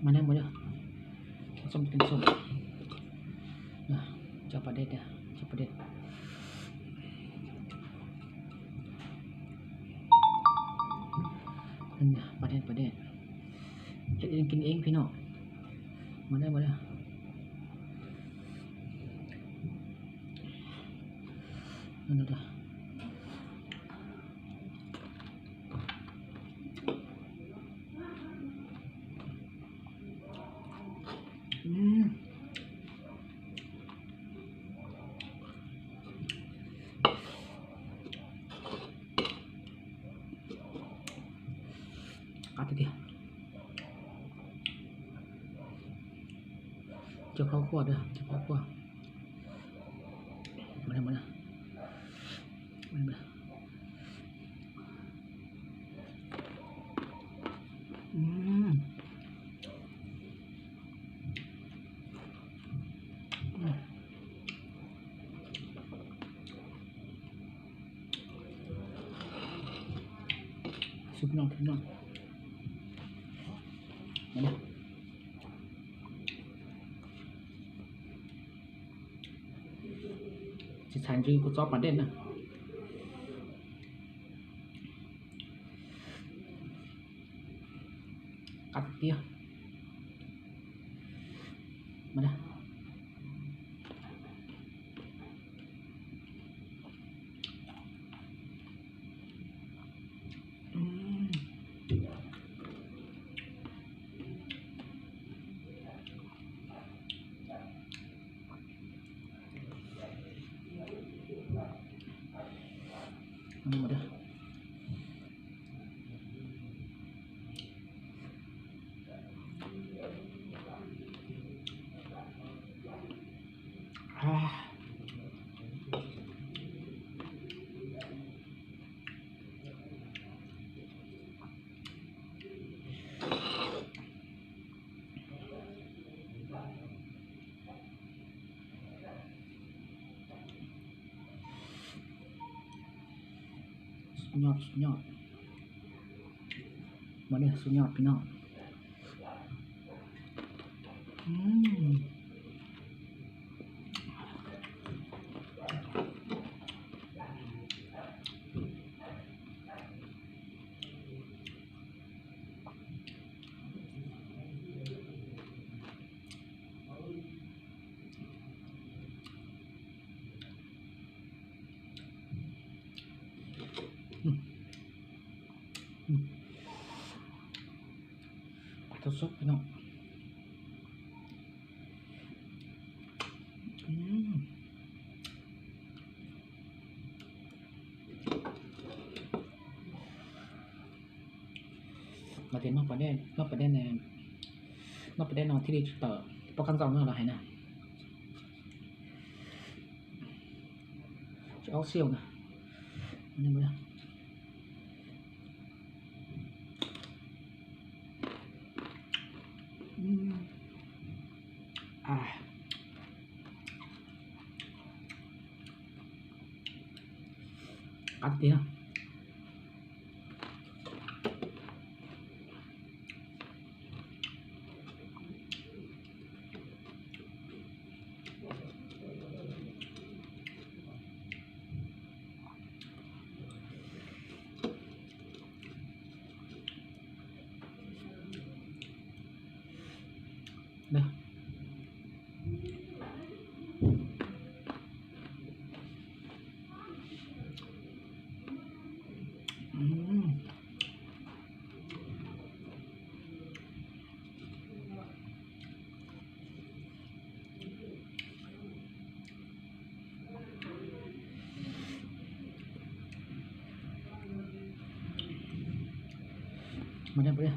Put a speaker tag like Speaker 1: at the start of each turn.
Speaker 1: มาได้หมดเลยส้มเป็นส้มเจ้าประเด็ดเนี่ยเจ้าประเด็ดประเด็ดเฮ็ดเองกินเองพี่น้องมาได้หมดเลยนั่นน่ะกัดทีเดียวเจ้าข้าวคั่วด้วยเจ้าข้าวคั่วมาได้สุดยอดมาเลยchỉ thành riêng của chó bản đen nè cắt kia mà đây mà đây nhọtมาเนี่ยสุดยอดพี่น้องทดสอบพี่น้องมาเทียนนอกประเด็นนอกประเด็นนอนที่ดีต่อประกันจองเรื่องอะไรนะจะเอาเซี่ยวนะนี่มั้ยกัดเดียวเนี่ยมาได้ปะเนี่ย